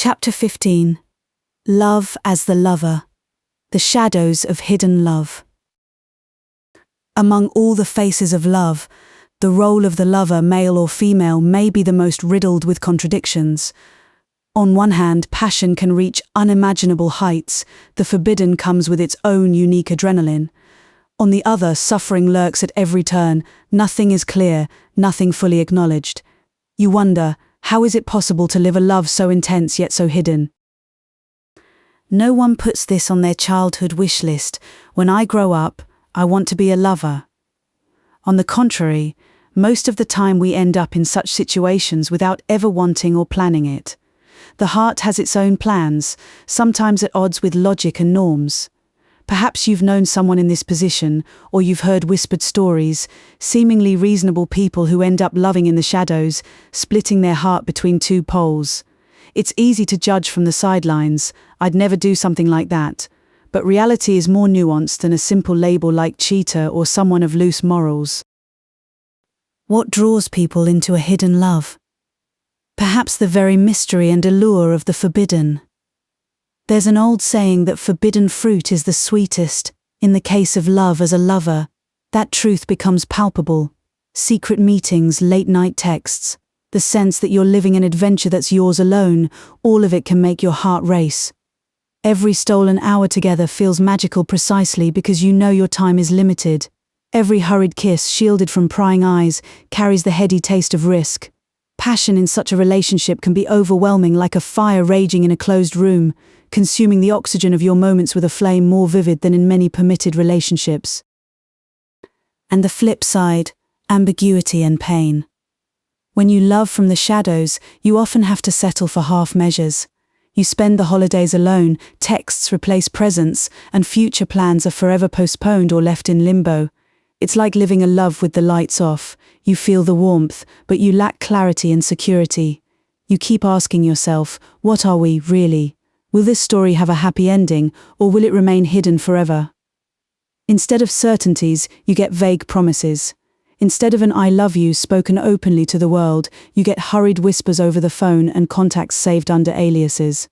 Chapter 15. Love as the Lover. The Shadows of Hidden Love. Among all the faces of love, the role of the lover, male or female, may be the most riddled with contradictions. On one hand, passion can reach unimaginable heights. The forbidden comes with its own unique adrenaline. On the other, suffering lurks at every turn. Nothing is clear, nothing fully acknowledged. You wonder, how is it possible to live a love so intense yet so hidden? No one puts this on their childhood wish list. When I grow up, I want to be a lover. On the contrary, most of the time we end up in such situations without ever wanting or planning it. The heart has its own plans, sometimes at odds with logic and norms. Perhaps you've known someone in this position, or you've heard whispered stories, seemingly reasonable people who end up loving in the shadows, splitting their heart between two poles. It's easy to judge from the sidelines, "I'd never do something like that." But reality is more nuanced than a simple label like cheater or someone of loose morals. What draws people into a hidden love? Perhaps the very mystery and allure of the forbidden. There's an old saying that forbidden fruit is the sweetest. In the case of love as a lover, that truth becomes palpable. Secret meetings, late-night texts, the sense that you're living an adventure that's yours alone, all of it can make your heart race. Every stolen hour together feels magical precisely because you know your time is limited. Every hurried kiss, shielded from prying eyes, carries the heady taste of risk. Passion in such a relationship can be overwhelming, like a fire raging in a closed room, consuming the oxygen of your moments with a flame more vivid than in many permitted relationships. And the flip side, ambiguity and pain. When you love from the shadows, you often have to settle for half measures. You spend the holidays alone, texts replace presents, and future plans are forever postponed or left in limbo. It's like living a love with the lights off. You feel the warmth, but you lack clarity and security. You keep asking yourself, what are we, really? Will this story have a happy ending, or will it remain hidden forever? Instead of certainties, you get vague promises. Instead of an "I love you" spoken openly to the world, you get hurried whispers over the phone and contacts saved under aliases.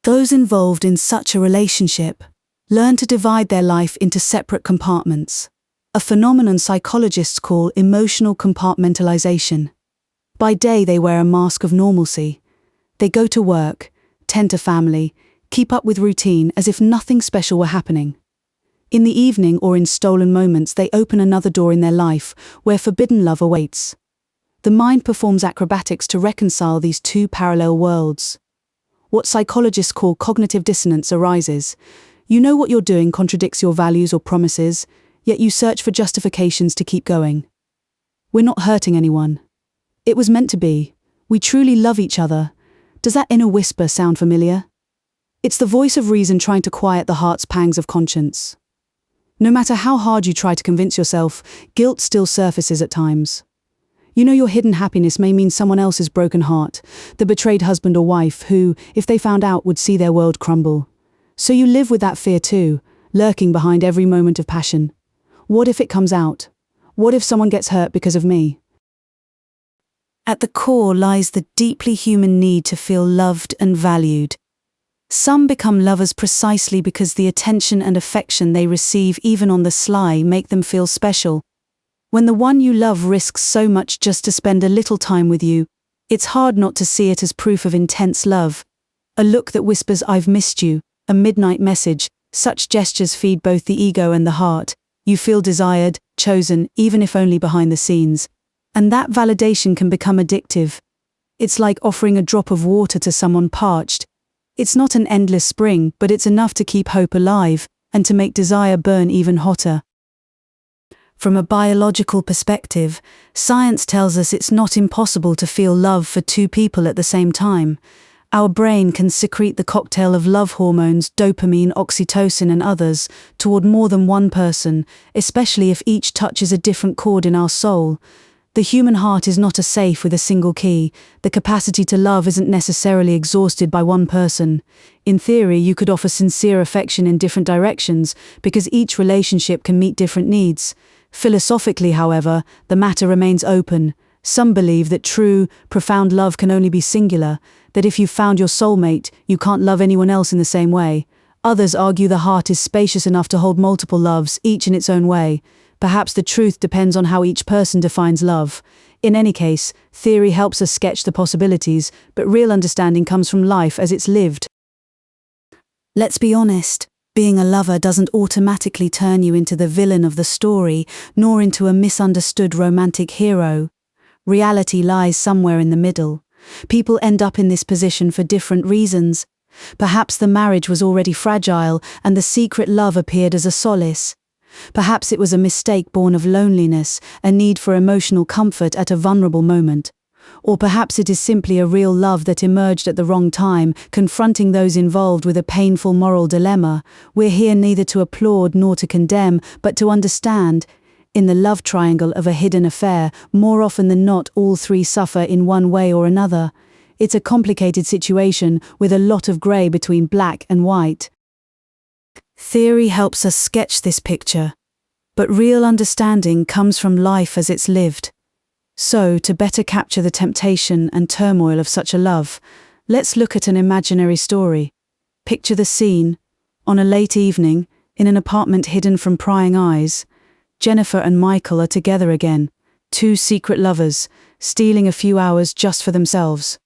Those involved in such a relationship learn to divide their life into separate compartments, a phenomenon psychologists call emotional compartmentalization. By day they wear a mask of normalcy. They go to work, tend to family, keep up with routine as if nothing special were happening. In the evening or in stolen moments they open another door in their life where forbidden love awaits. The mind performs acrobatics to reconcile these two parallel worlds. What psychologists call cognitive dissonance arises. You know what you're doing contradicts your values or promises, yet you search for justifications to keep going. We're not hurting anyone. It was meant to be. We truly love each other. Does that inner whisper sound familiar? It's the voice of reason trying to quiet the heart's pangs of conscience. No matter how hard you try to convince yourself, guilt still surfaces at times. You know your hidden happiness may mean someone else's broken heart, the betrayed husband or wife who, if they found out, would see their world crumble. So you live with that fear too, lurking behind every moment of passion. What if it comes out? What if someone gets hurt because of me? At the core lies the deeply human need to feel loved and valued. Some become lovers precisely because the attention and affection they receive, even on the sly, make them feel special. When the one you love risks so much just to spend a little time with you, it's hard not to see it as proof of intense love. A look that whispers, "I've missed you," a midnight message, such gestures feed both the ego and the heart. You feel desired, chosen, even if only behind the scenes. And that validation can become addictive. It's like offering a drop of water to someone parched. It's not an endless spring, but it's enough to keep hope alive, and to make desire burn even hotter. From a biological perspective, science tells us it's not impossible to feel love for two people at the same time. Our brain can secrete the cocktail of love hormones, dopamine, oxytocin and others, toward more than one person, especially if each touches a different chord in our soul. The human heart is not a safe with a single key. The capacity to love isn't necessarily exhausted by one person. In theory, you could offer sincere affection in different directions, because each relationship can meet different needs. Philosophically, however, the matter remains open. Some believe that true, profound love can only be singular, that if you've found your soulmate, you can't love anyone else in the same way. Others argue the heart is spacious enough to hold multiple loves, each in its own way. Perhaps the truth depends on how each person defines love. In any case, theory helps us sketch the possibilities, but real understanding comes from life as it's lived. Let's be honest, being a lover doesn't automatically turn you into the villain of the story, nor into a misunderstood romantic hero. Reality lies somewhere in the middle. People end up in this position for different reasons. Perhaps the marriage was already fragile and the secret love appeared as a solace. Perhaps it was a mistake born of loneliness, a need for emotional comfort at a vulnerable moment. Or perhaps it is simply a real love that emerged at the wrong time, confronting those involved with a painful moral dilemma. We're here neither to applaud nor to condemn, but to understand. In the love triangle of a hidden affair, more often than not, all three suffer in one way or another. It's a complicated situation with a lot of grey between black and white. Theory helps us sketch this picture, but real understanding comes from life as it's lived. So, to better capture the temptation and turmoil of such a love, let's look at an imaginary story. Picture the scene. On a late evening, in an apartment hidden from prying eyes, Jennifer and Michael are together again, two secret lovers, stealing a few hours just for themselves.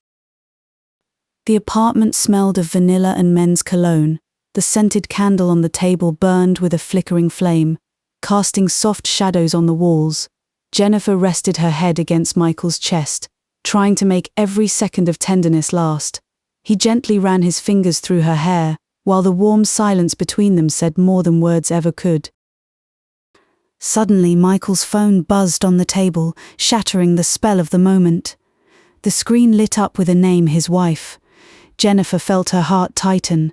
The apartment smelled of vanilla and men's cologne. The scented candle on the table burned with a flickering flame, casting soft shadows on the walls. Jennifer rested her head against Michael's chest, trying to make every second of tenderness last. He gently ran his fingers through her hair, while the warm silence between them said more than words ever could. Suddenly, Michael's phone buzzed on the table, shattering the spell of the moment. The screen lit up with a name: his wife. Jennifer felt her heart tighten.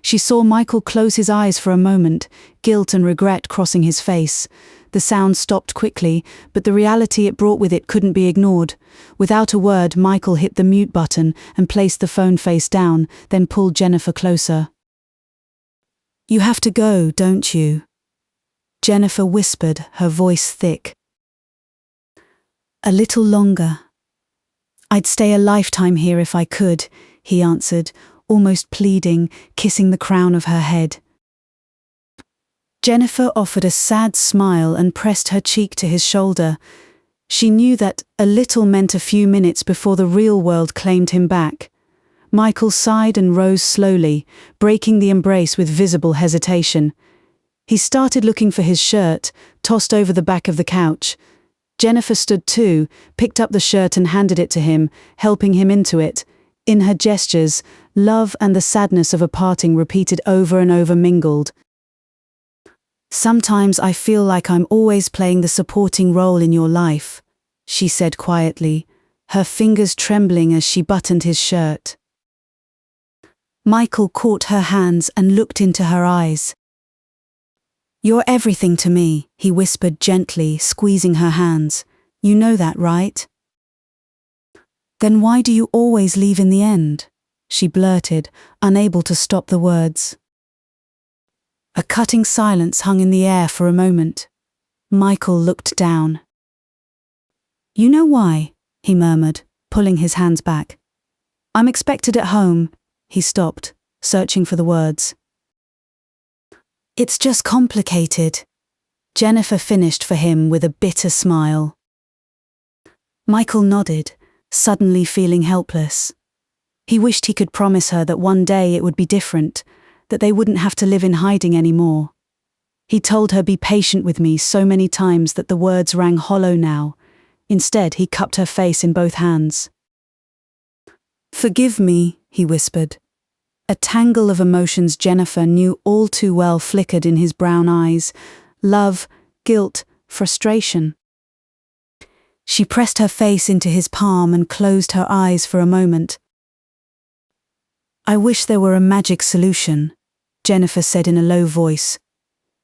She saw Michael close his eyes for a moment, guilt and regret crossing his face. The sound stopped quickly, but the reality it brought with it couldn't be ignored. Without a word, Michael hit the mute button and placed the phone face down, then pulled Jennifer closer. "You have to go, don't you?" Jennifer whispered, her voice thick. "A little longer." "I'd stay a lifetime here if I could," he answered, almost pleading, kissing the crown of her head. Jennifer offered a sad smile and pressed her cheek to his shoulder. She knew that a little meant a few minutes before the real world claimed him back. Michael sighed and rose slowly, breaking the embrace with visible hesitation. He started looking for his shirt, tossed over the back of the couch. Jennifer stood too, picked up the shirt and handed it to him, helping him into it. In her gestures, love and the sadness of a parting repeated over and over mingled. "Sometimes I feel like I'm always playing the supporting role in your life," she said quietly, her fingers trembling as she buttoned his shirt. Michael caught her hands and looked into her eyes. "You're everything to me," he whispered gently, squeezing her hands. "You know that, right?" "Then why do you always leave in the end?" she blurted, unable to stop the words. A cutting silence hung in the air for a moment. Michael looked down. "You know why?" he murmured, pulling his hands back. "I'm expected at home." He stopped, searching for the words. "It's just complicated," Jennifer finished for him with a bitter smile. Michael nodded, suddenly feeling helpless. He wished he could promise her that one day it would be different, that they wouldn't have to live in hiding anymore. He told her, "Be patient with me," so many times that the words rang hollow now. Instead, he cupped her face in both hands. "Forgive me," he whispered. A tangle of emotions Jennifer knew all too well flickered in his brown eyes: love, guilt, frustration. She pressed her face into his palm and closed her eyes for a moment. "I wish there were a magic solution," Jennifer said in a low voice.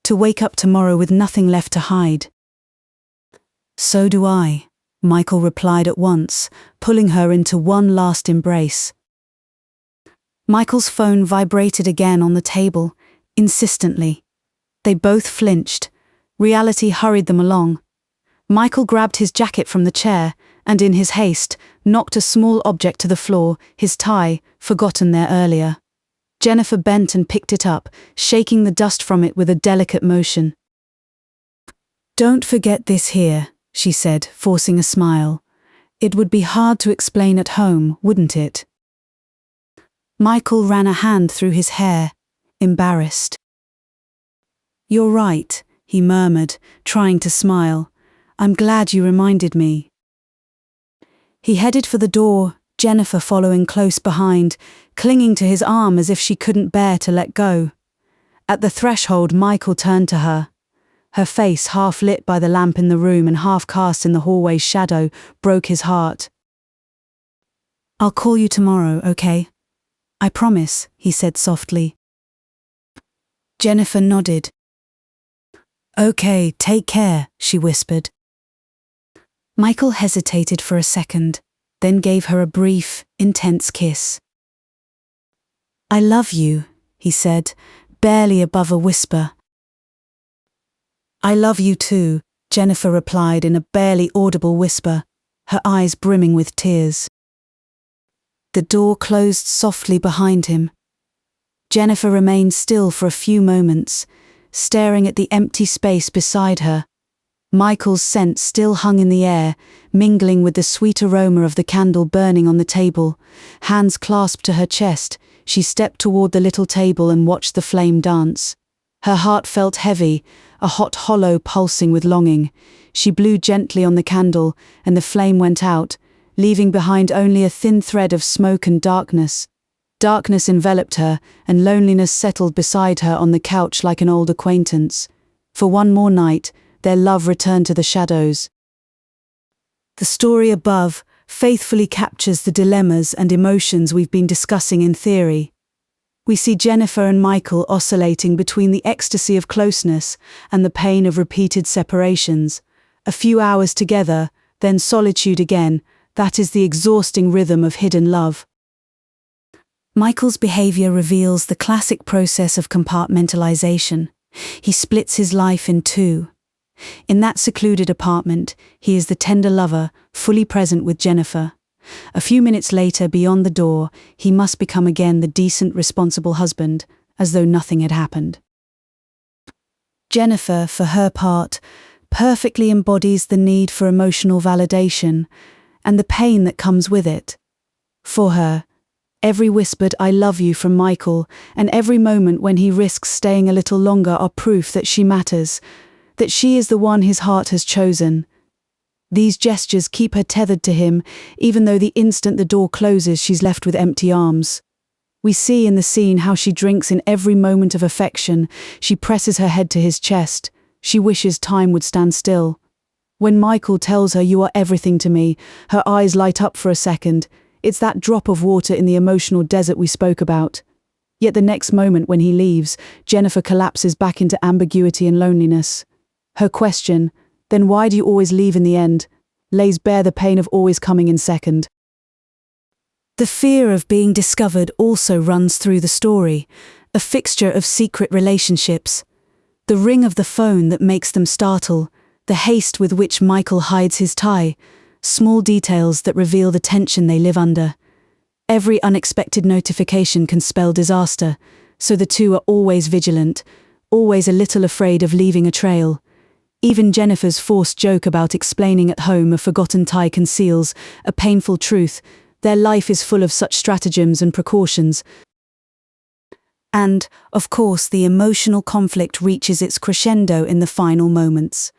"To wake up tomorrow with nothing left to hide." "So do I," Michael replied at once, pulling her into one last embrace. Michael's phone vibrated again on the table, insistently. They both flinched. Reality hurried them along. Michael grabbed his jacket from the chair and in his haste, knocked a small object to the floor, his tie, forgotten there earlier. Jennifer bent and picked it up, shaking the dust from it with a delicate motion. "Don't forget this here," she said, forcing a smile. "It would be hard to explain at home, wouldn't it?" Michael ran a hand through his hair, embarrassed. "You're right," he murmured, trying to smile. "I'm glad you reminded me." He headed for the door, Jennifer following close behind, clinging to his arm as if she couldn't bear to let go. At the threshold, Michael turned to her. Her face, half lit by the lamp in the room and half cast in the hallway's shadow, broke his heart. "I'll call you tomorrow, okay? I promise," he said softly. Jennifer nodded. "Okay, take care," she whispered. Michael hesitated for a second, then gave her a brief, intense kiss. "I love you," he said, barely above a whisper. "I love you too," Jennifer replied in a barely audible whisper, her eyes brimming with tears. The door closed softly behind him. Jennifer remained still for a few moments, staring at the empty space beside her. Michael's scent still hung in the air, mingling with the sweet aroma of the candle burning on the table. Hands clasped to her chest, she stepped toward the little table and watched the flame dance. Her heart felt heavy, a hot hollow pulsing with longing. She blew gently on the candle, and the flame went out, leaving behind only a thin thread of smoke and darkness. Darkness enveloped her, and loneliness settled beside her on the couch like an old acquaintance. For one more night, their love returned to the shadows. The story above faithfully captures the dilemmas and emotions we've been discussing in theory. We see Jennifer and Michael oscillating between the ecstasy of closeness and the pain of repeated separations. A few hours together, then solitude again. That is the exhausting rhythm of hidden love. Michael's behavior reveals the classic process of compartmentalization. He splits his life in two. In that secluded apartment, he is the tender lover, fully present with Jennifer. A few minutes later, beyond the door, he must become again the decent, responsible husband, as though nothing had happened. Jennifer, for her part, perfectly embodies the need for emotional validation and the pain that comes with it. For her, every whispered "I love you" from Michael and every moment when he risks staying a little longer are proof that she matters, that she is the one his heart has chosen. These gestures keep her tethered to him, even though the instant the door closes she's left with empty arms. We see in the scene how she drinks in every moment of affection. She presses her head to his chest. She wishes time would stand still. When Michael tells her "you are everything to me," her eyes light up for a second. It's that drop of water in the emotional desert we spoke about. Yet the next moment when he leaves, Jennifer collapses back into ambiguity and loneliness. Her question, "Then why do you always leave in the end?" lays bare the pain of always coming in second. The fear of being discovered also runs through the story, a fixture of secret relationships. The ring of the phone that makes them startle, the haste with which Michael hides his tie, small details that reveal the tension they live under. Every unexpected notification can spell disaster, so the two are always vigilant, always a little afraid of leaving a trail. Even Jennifer's forced joke about explaining at home a forgotten tie conceals a painful truth. Their life is full of such stratagems and precautions. And, of course, the emotional conflict reaches its crescendo in the final moments.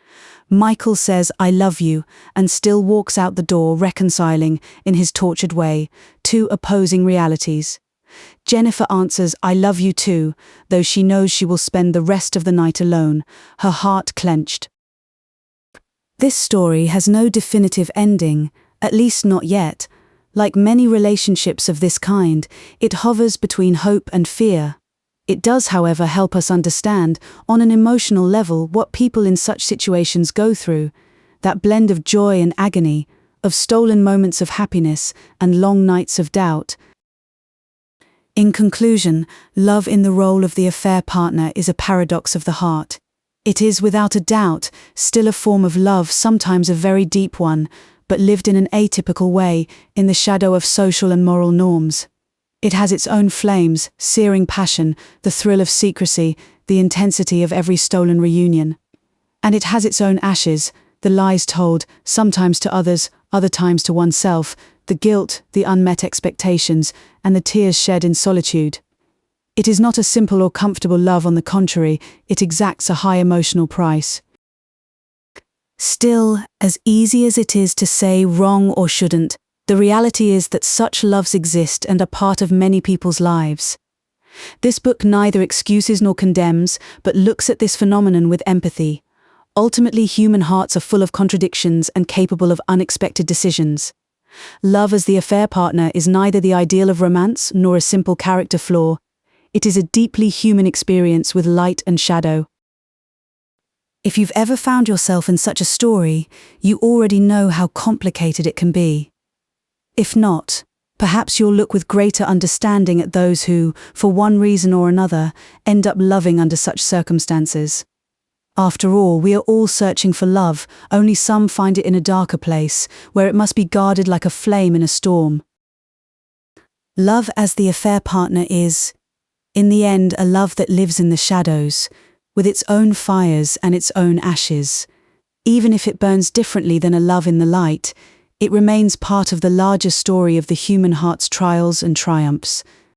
Michael says "I love you" and still walks out the door reconciling, in his tortured way, two opposing realities. Jennifer answers "I love you too," though she knows she will spend the rest of the night alone, her heart clenched. This story has no definitive ending, at least not yet. Like many relationships of this kind, it hovers between hope and fear. It does, however, help us understand, on an emotional level, what people in such situations go through, that blend of joy and agony, of stolen moments of happiness and long nights of doubt. In conclusion, love in the role of the affair partner is a paradox of the heart. It is, without a doubt, still a form of love, sometimes a very deep one, but lived in an atypical way, in the shadow of social and moral norms. It has its own flames, searing passion, the thrill of secrecy, the intensity of every stolen reunion. And it has its own ashes, the lies told, sometimes to others, other times to oneself, the guilt, the unmet expectations, and the tears shed in solitude. It is not a simple or comfortable love, on the contrary, it exacts a high emotional price. Still, as easy as it is to say wrong or shouldn't, the reality is that such loves exist and are part of many people's lives. This book neither excuses nor condemns, but looks at this phenomenon with empathy. Ultimately, human hearts are full of contradictions and capable of unexpected decisions. Love as the affair partner is neither the ideal of romance nor a simple character flaw. It is a deeply human experience with light and shadow. If you've ever found yourself in such a story, you already know how complicated it can be. If not, perhaps you'll look with greater understanding at those who, for one reason or another, end up loving under such circumstances. After all, we are all searching for love, only some find it in a darker place, where it must be guarded like a flame in a storm. Love as the affair partner is, in the end, a love that lives in the shadows, with its own fires and its own ashes. Even if it burns differently than a love in the light, it remains part of the larger story of the human heart's trials and triumphs,